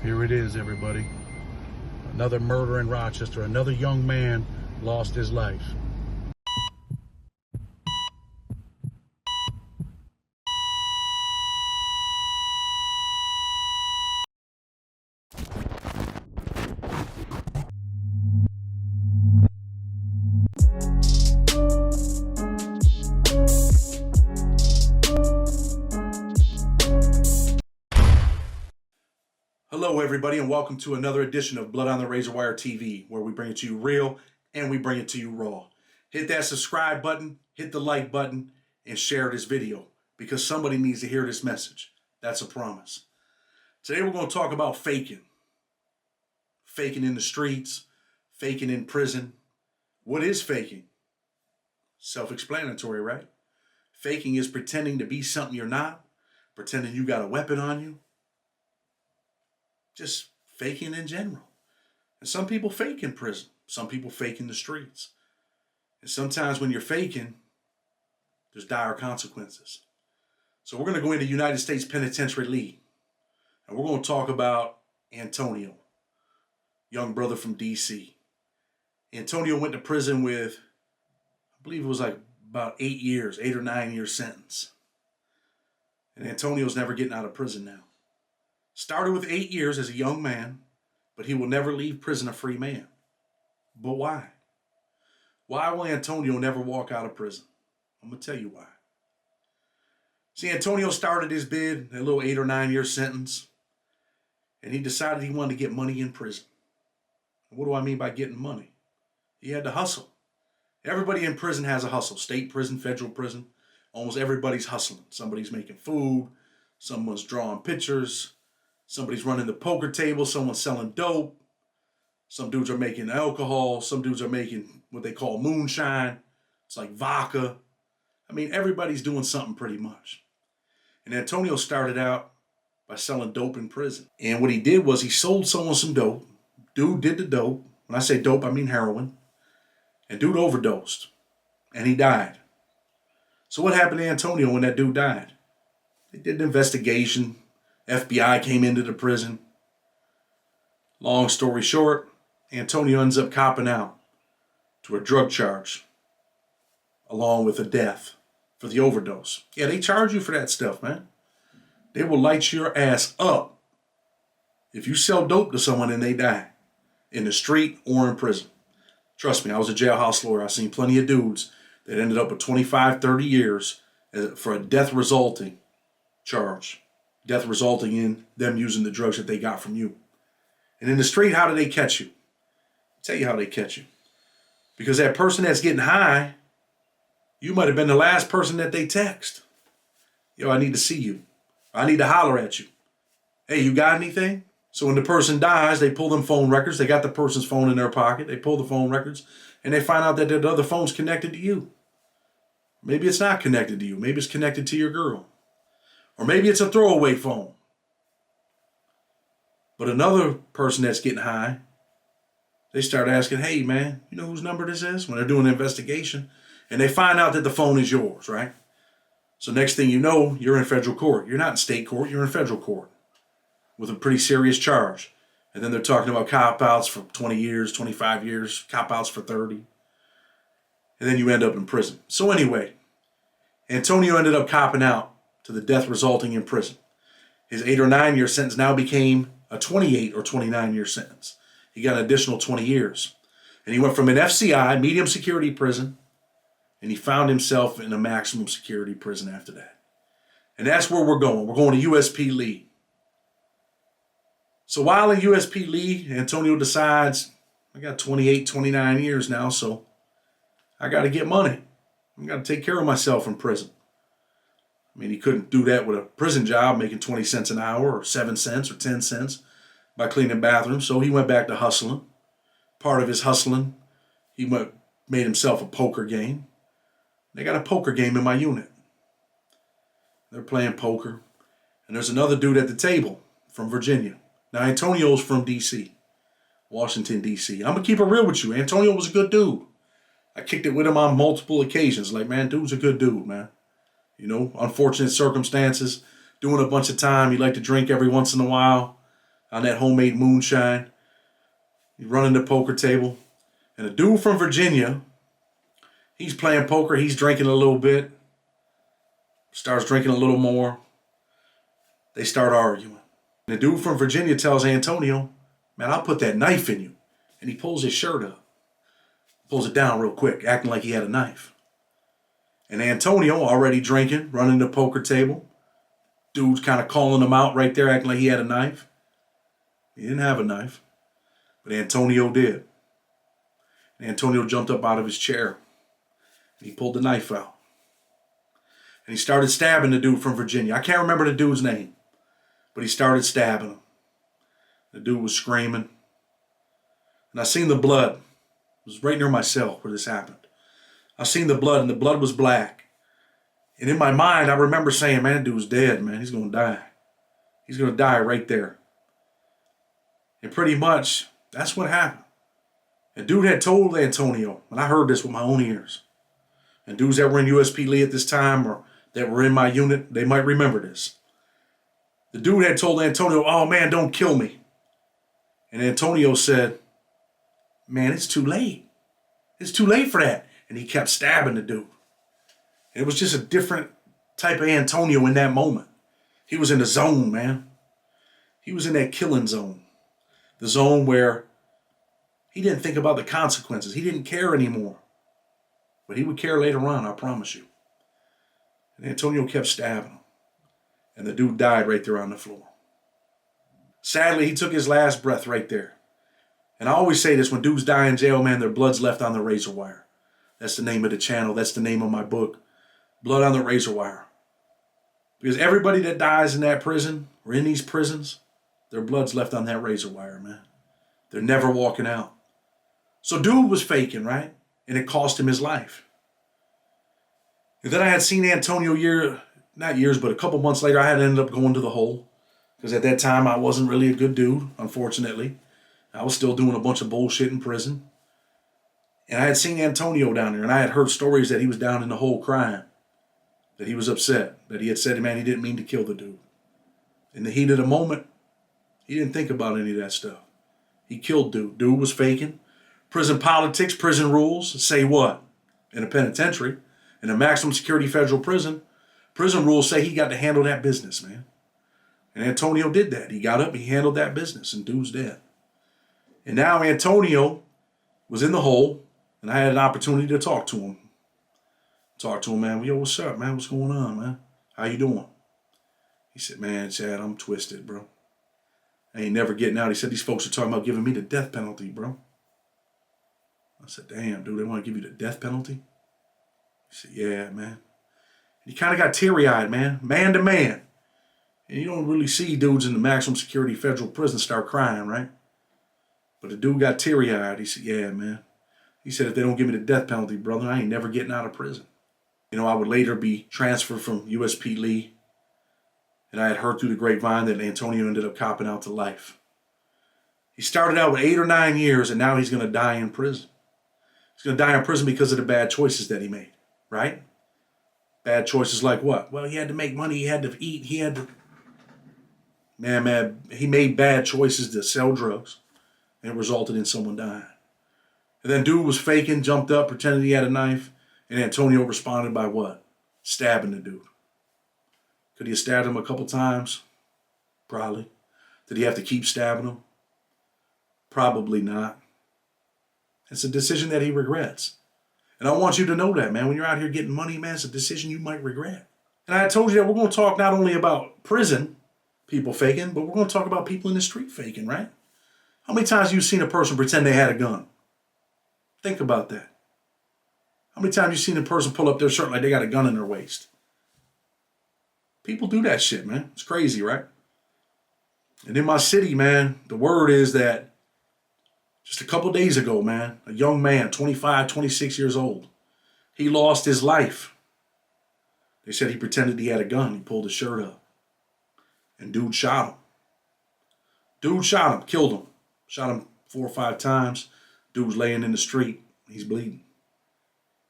Here it is, everybody. Another murder in Rochester. Another young man lost his life. Hello, everybody, and welcome to another edition of Blood on the Razor Wire TV, where we bring it to you real and we bring it to you raw. Hit that subscribe button, hit the like button, and share this video because somebody needs to hear this message. That's a promise. Today we're going to talk about faking. Faking in the streets, faking in prison. What is faking? Self-explanatory, right? Faking is pretending to be something you're not, pretending you got a weapon on you. Just faking in general. And some people fake in prison. Some people fake in the streets. And sometimes when you're faking, there's dire consequences. So we're going to go into United States Penitentiary League. And we're going to talk about Antonio, young brother from D.C. Antonio went to prison with, I believe it was like about 8 or 9 year sentence. And Antonio's never getting out of prison now. Started with 8 years as a young man, but he will never leave prison a free man. But why? Why will Antonio never walk out of prison? I'm going to tell you why. See, Antonio started his bid, a little 8 or 9 year sentence, and he decided he wanted to get money in prison. What do I mean by getting money? He had to hustle. Everybody in prison has a hustle. State prison, federal prison. Almost everybody's hustling. Somebody's making food. Someone's drawing pictures. Somebody's running the poker table. Someone's selling dope. Some dudes are making alcohol. Some dudes are making what they call moonshine. It's like vodka. I mean, everybody's doing something pretty much. And Antonio started out by selling dope in prison. And what he did was he sold someone some dope. Dude did the dope. When I say dope, I mean heroin. And dude overdosed. And he died. So what happened to Antonio when that dude died? They did an investigation. FBI came into the prison. Long story short, Antonio ends up copping out to a drug charge along with a death for the overdose. Yeah, they charge you for that stuff, man. They will light your ass up if you sell dope to someone and they die in the street or in prison. Trust me, I was a jailhouse lawyer. I've seen plenty of dudes that ended up with 25, 30 years for a death resulting charge. Death resulting in them using the drugs that they got from you. And in the street, how do they catch you? I'll tell you how they catch you. Because that person that's getting high, you might have been the last person that they text. Yo, I need to see you. I need to holler at you. Hey, you got anything? So when the person dies, they pull them phone records. They got the person's phone in their pocket. They pull the phone records, and they find out that the other phone's connected to you. Maybe it's not connected to you. Maybe it's connected to your girl. Or maybe it's a throwaway phone. But another person that's getting high, they start asking, hey, man, you know whose number this is? When they're doing an investigation. And they find out that the phone is yours, right? So next thing you know, you're in federal court. You're not in state court. You're in federal court with a pretty serious charge. And then they're talking about cop-outs for 20 years, 25 years, cop-outs for 30. And then you end up in prison. So anyway, Antonio ended up copping out to the death resulting in prison. His 8 or 9 year sentence now became a 28 or 29 year sentence. He got an additional 20 years. And he went from an FCI, medium security prison, and he found himself in a maximum security prison after that. And that's where we're going. We're going to USP Lee. So while in USP Lee, Antonio decides, I got 28, 29 years now, so I got to get money. I got to take care of myself in prison. I mean, he couldn't do that with a prison job making 20 cents an hour or 7 cents or 10 cents by cleaning bathrooms. So he went back to hustling. Part of his hustling, he made himself a poker game. They got a poker game in my unit. They're playing poker. And there's another dude at the table from Virginia. Now, Antonio's from D.C., Washington, D.C. I'm going to keep it real with you. Antonio was a good dude. I kicked it with him on multiple occasions. Like, man, dude's a good dude, man. You know, unfortunate circumstances, doing a bunch of time. He liked to drink every once in a while. on that homemade moonshine. He's running the poker table. And a dude from Virginia, he's playing poker. He's drinking a little bit. Starts drinking a little more. They start arguing. And the dude from Virginia tells Antonio, man, I'll put that knife in you. And he pulls his shirt up. Pulls it down real quick, acting like he had a knife. And Antonio, already drinking, running the poker table. Dude's kind of calling him out right there, acting like he had a knife. He didn't have a knife. But Antonio did. And Antonio jumped up out of his chair. And he pulled the knife out. And he started stabbing the dude from Virginia. I can't remember the dude's name. But he started stabbing him. The dude was screaming. And I seen the blood. It was right near my cell where this happened. I seen the blood, and the blood was black. And in my mind, I remember saying, man, that dude's dead, man. He's going to die. He's going to die right there. And pretty much, that's what happened. And dude had told Antonio, and I heard this with my own ears. And dudes that were in USP Lee at this time or that were in my unit, they might remember this. The dude had told Antonio, oh man, don't kill me. And Antonio said, man, it's too late. It's too late for that. And he kept stabbing the dude. And it was just a different type of Antonio in that moment. He was in the zone, man. He was in that killing zone. The zone where he didn't think about the consequences. He didn't care anymore. But he would care later on, I promise you. And Antonio kept stabbing him. And the dude died right there on the floor. Sadly, he took his last breath right there. And I always say this, when dudes die in jail, man, their blood's left on the razor wire. That's the name of the channel. That's the name of my book. Blood on the Razor Wire. Because everybody that dies in that prison or in these prisons, their blood's left on that razor wire, man. They're never walking out. So dude was faking, right? And it cost him his life. And then I had seen Antonio not years, but a couple months later, I had ended up going to the hole. Because at that time, I wasn't really a good dude, unfortunately. I was still doing a bunch of bullshit in prison. And I had seen Antonio down there, and I had heard stories that he was down in the hole crying. That he was upset. That he had said, man, he didn't mean to kill the dude. In the heat of the moment, he didn't think about any of that stuff. He killed dude. Dude was faking. Prison politics, prison rules, say what? In a penitentiary, in a maximum security federal prison, prison rules say he got to handle that business, man. And Antonio did that. He got up, he handled that business, and dude's dead. And now Antonio was in the hole, and I had an opportunity to talk to him. Talk to him, man. Yo, what's up, man? What's going on, man? How you doing? He said, man, Chad, I'm twisted, bro. I ain't never getting out. He said, these folks are talking about giving me the death penalty, bro. I said, damn, dude, they want to give you the death penalty? He said, yeah, man. And he kind of got teary-eyed, man to man. And you don't really see dudes in the maximum security federal prison start crying, right? But the dude got teary-eyed. He said, yeah, man. He said, if they don't give me the death penalty, brother, I ain't never getting out of prison. You know, I would later be transferred from USP Lee. And I had heard through the grapevine that Antonio ended up copping out to life. He started out with 8 or 9 years, and now he's going to die in prison. He's going to die in prison because of the bad choices that he made, right? Bad choices like what? Well, he had to make money, he had to eat, he had to... Man, he made bad choices to sell drugs, and it resulted in someone dying. And then dude was faking, jumped up, pretended he had a knife, and Antonio responded by what? Stabbing the dude. Could he have stabbed him a couple times? Probably. Did he have to keep stabbing him? Probably not. It's a decision that he regrets. And I want you to know that, man. When you're out here getting money, man, it's a decision you might regret. And I told you that we're going to talk not only about prison, people faking, but we're going to talk about people in the street faking, right? How many times have you seen a person pretend they had a gun? Think about that. How many times have you seen a person pull up their shirt like they got a gun in their waist? People do that shit, man. It's crazy, right? And in my city, man, the word is that just a couple days ago, man, a young man, 25, 26 years old, he lost his life. They said he pretended he had a gun. He pulled his shirt up. And dude shot him. Dude shot him, killed him. Shot him 4 or 5 times. Dude's laying in the street. He's bleeding.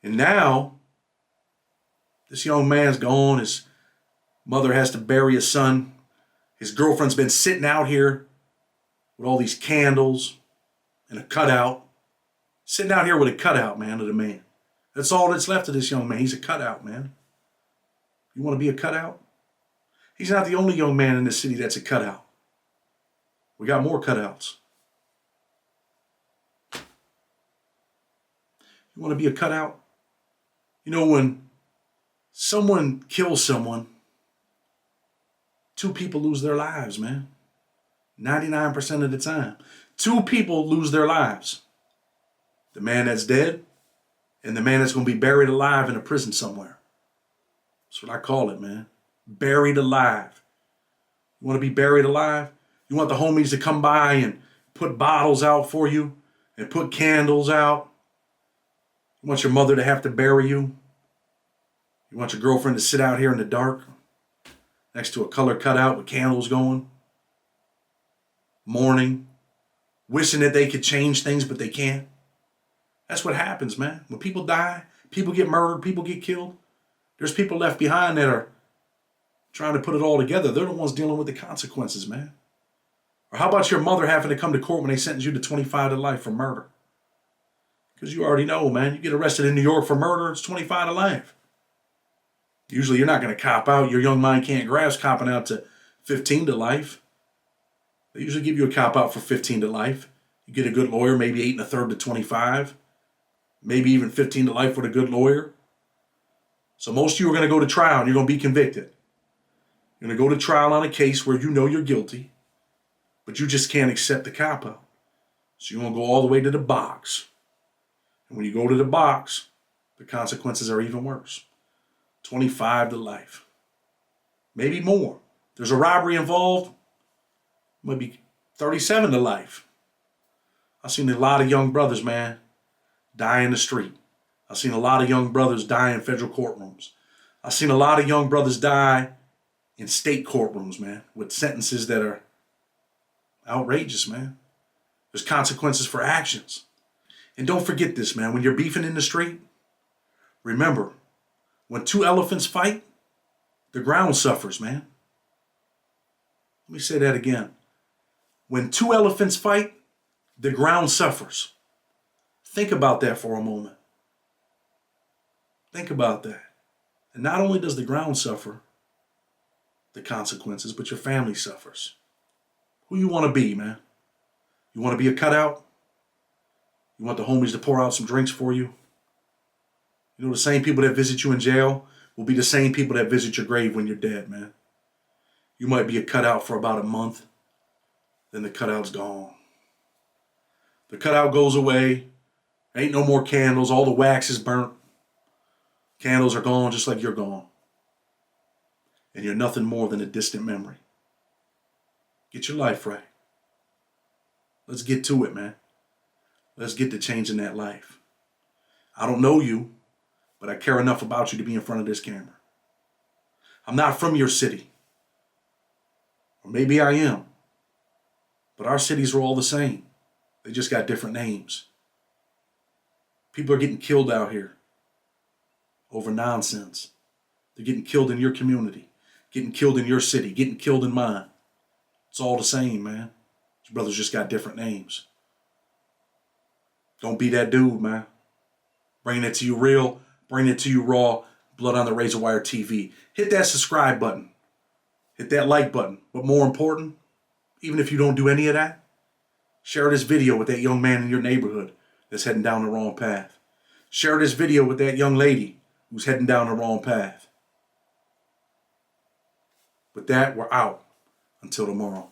And now, this young man's gone. His mother has to bury his son. His girlfriend's been sitting out here with all these candles and a cutout. Sitting out here with a cutout, man, of the man. That's all that's left of this young man. He's a cutout, man. You want to be a cutout? He's not the only young man in this city that's a cutout. We got more cutouts. You want to be a cutout? You know, when someone kills someone, two people lose their lives, man. 99% of the time. Two people lose their lives. The man that's dead and the man that's going to be buried alive in a prison somewhere. That's what I call it, man. Buried alive. You want to be buried alive? You want the homies to come by and put bottles out for you and put candles out? You want your mother to have to bury you? You want your girlfriend to sit out here in the dark next to a color cutout with candles going? Mourning, wishing that they could change things, but they can't. That's what happens, man. When people die, people get murdered, people get killed. There's people left behind that are trying to put it all together. They're the ones dealing with the consequences, man. Or how about your mother having to come to court when they sentence you to 25 to life for murder? Because you already know, man, you get arrested in New York for murder, it's 25 to life. Usually you're not going to cop out. Your young mind can't grasp copping out to 15 to life. They usually give you a cop out for 15 to life. You get a good lawyer, maybe 8 1/3 to 25. Maybe even 15 to life with a good lawyer. So most of you are going to go to trial and you're going to be convicted. You're going to go to trial on a case where you know you're guilty, but you just can't accept the cop out. So you're going to go all the way to the box. And when you go to the box, the consequences are even worse. 25 to life. Maybe more. There's a robbery involved. Maybe 37 to life. I've seen a lot of young brothers, man, die in the street. I've seen a lot of young brothers die in federal courtrooms. I've seen a lot of young brothers die in state courtrooms, man, with sentences that are outrageous, man. There's consequences for actions. And don't forget this, man. When you're beefing in the street, remember, when two elephants fight, the ground suffers, man. Let me say that again. When two elephants fight, the ground suffers. Think about that for a moment. Think about that. And not only does the ground suffer the consequences, but your family suffers. Who you want to be, man? You want to be a cutout? You want the homies to pour out some drinks for you? You know, the same people that visit you in jail will be the same people that visit your grave when you're dead, man. You might be a cutout for about a month, then the cutout's gone. The cutout goes away. Ain't no more candles. All the wax is burnt. Candles are gone just like you're gone. And you're nothing more than a distant memory. Get your life right. Let's get to it, man. Let's get to changing that life. I don't know you, but I care enough about you to be in front of this camera. I'm not from your city. Or maybe I am. But our cities are all the same. They just got different names. People are getting killed out here over nonsense. They're getting killed in your community, getting killed in your city, getting killed in mine. It's all the same, man. These brothers just got different names. Don't be that dude, man. Bringing it to you real, bringing it to you raw. Blood on the Razor Wire TV. Hit that subscribe button. Hit that like button. But more important, even if you don't do any of that, share this video with that young man in your neighborhood that's heading down the wrong path. Share this video with that young lady who's heading down the wrong path. With that, we're out. Until tomorrow.